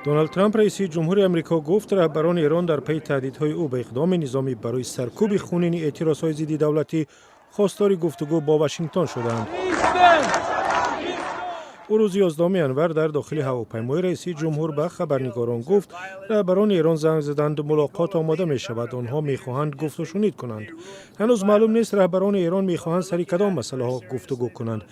دونالد ترامپ رئیس جمهور آمریکا گفت رهبران ایران در پی تهدیدهای او به اقدام نظامی برای سرکوب خونین اعتراضهای ضد دولتی خواستار گفتگو با واشنگتن شدند. او روز 11 انور در داخل هواپیمای رئیس جمهور به خبرنگاران گفت رهبران ایران زنگ زدند ملاقات آماده می شود، آنها می خواهند گفت و شنید کنند. هنوز معلوم نیست رهبران ایران می خواهند سر کدام مسئله ها گفتگو کنند.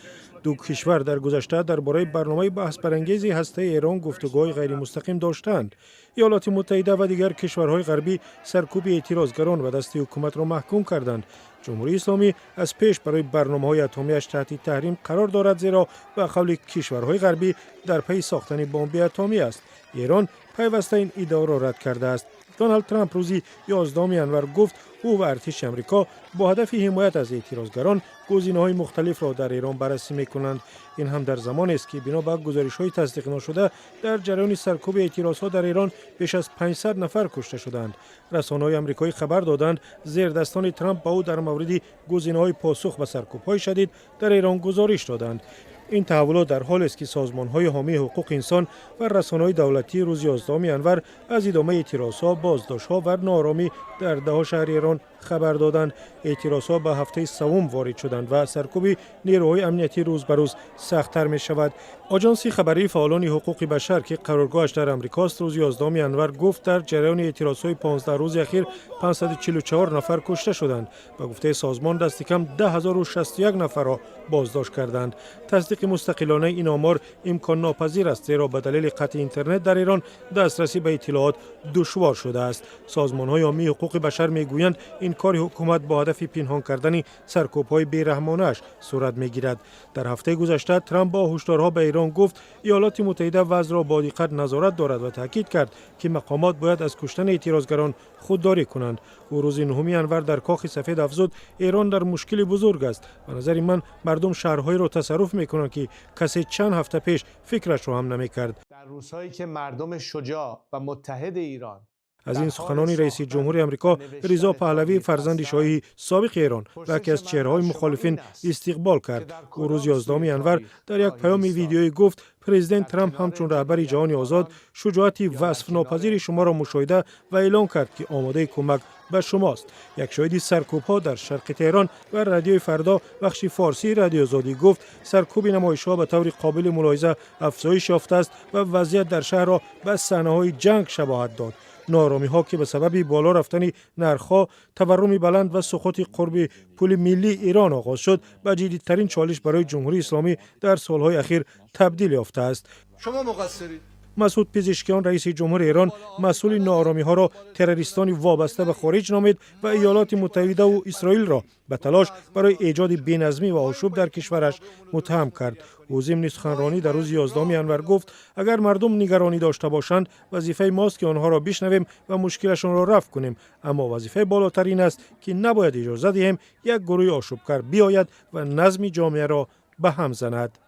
دو کشور در گذشته درباره برنامه بحث برانگیز هسته ایران گفتگوهای غیر مستقیم داشتند. ایالات متحده و دیگر کشورهای غربی سرکوب اعتراضگران و دست حکومت را محکوم کردند. جمهوری اسلامی از پیش برای برنامه‌های اتمی‌اش تحت تحریم قرار دارد، زیرا به قول کشورهای غربی در پی ساختن بمب اتمی است. ایران پیوسته این ادعا را رد کرده است. دونالد ترامپ روز 11 انور گفت او و ارتش آمریکا با هدف حمایت از اعتراضگران گزینه‌های مختلف را در ایران بررسی می‌کنند. این هم در زمانی است که بنا به گزارش‌های تصدیق نشده در جریان سرکوب اعتراضها در ایران بیش از 500 نفر کشته شدند. رسانه‌های آمریکایی خبر دادند زیردستان ترامپ با او در مورد گزینه‌های پاسخ به سرکوب‌های شدید در ایران گزارش دادند. این تحولات در حالی است که سازمان‌های حامی حقوق انسان و رسانه‌های دولتی روز 11 انور از ادامه اعتراضها، بازداشت‌ها و ناآرامی در ده‌ها شهر ایران خبر دادند. اعتراضها به هفته سوم وارد شدند و سرکوب نیروهای امنیتی روز به روز سخت‌تر می‌شود. آژانس خبری فعالان حقوق بشر که قرارگاهش در آمریکاست روز 11 انور گفت در جریان اعتراضهای 15 روز اخیر 544 نفر کشته شدند. به گفته سازمان دست کم 10061 نفر را بازداشت کردند. تصدیق مستقلانه این آمار امکان ناپذیر است، زیرا به دلیل قطع اینترنت در ایران دسترسی به اطلاعات دشوار شده است. سازمان‌های حامی حقوق بشر میگویند این کار حکومت با هدف پنهان کردن سرکوب‌های بی‌رحمانه‌اش صورت می‌گیرد. در هفته گذشته ترامپ با هشدارها به ایران گفت ایالات متحده وضع را با دقت نظارت دارد و تاکید کرد که مقامات باید از کشتن اعتراضگران خودداری کنند. او روز 9 انور در کاخ سفید افزود ایران در مشکل بزرگ است. به نظر من مردم شهرهایی را تصرف می‌کنند که کسی چند هفته پیش فکرش را هم نمی‌کرد. در روزهایی که مردم شجاع و متحد ایران از این سخنان رئیس جمهور آمریکا رضا پهلوی فرزند شاهی سابق ایران و یکی از چهره‌های مخالفین استقبال کرد. او روز 11 انور در یک پیام ویدیویی گفت پرزیدنت ترامپ همچون رهبر جهان آزاد شجاعت وصف ناپذیر شما را مشاهده و اعلام کرد که آماده کمک به شماست. یک شاهد سرکوب‌ها در شرق تهران و رادیوی فردا بخش فارسی رادیو آزادی گفت سرکوب نمایش‌ها به طور قابل ملاحظه افزایش یافته است و وضعیت در شهر را به صحنه‌های جنگ شباهت داد. نارامی‌ها که به سبب بالا رفتن نرخ‌ها، تورم بلند و سقوط قرب پول ملی ایران آغاز شد، به جدیدترین چالش برای جمهوری اسلامی در سال‌های اخیر تبدیل یافته است. شما مقصرید. مسعود پزشکیان رئیس جمهور ایران مسئول ناآرامی‌ها را تروریستانی وابسته به خارج نامید و ایالات متحده و اسرائیل را به تلاش برای ایجاد بی‌نظمی و آشوب در کشورش متهم کرد. او ضمن سخنرانی در روز 11 انور گفت اگر مردم نگرانی داشته باشند وظیفه ماست که آنها را بشنویم و مشکلشان را رفع کنیم، اما وظیفه بالاتر این است که نباید اجازه دهیم یک گروه آشوبگر بیاید و نظم جامعه را به هم زند.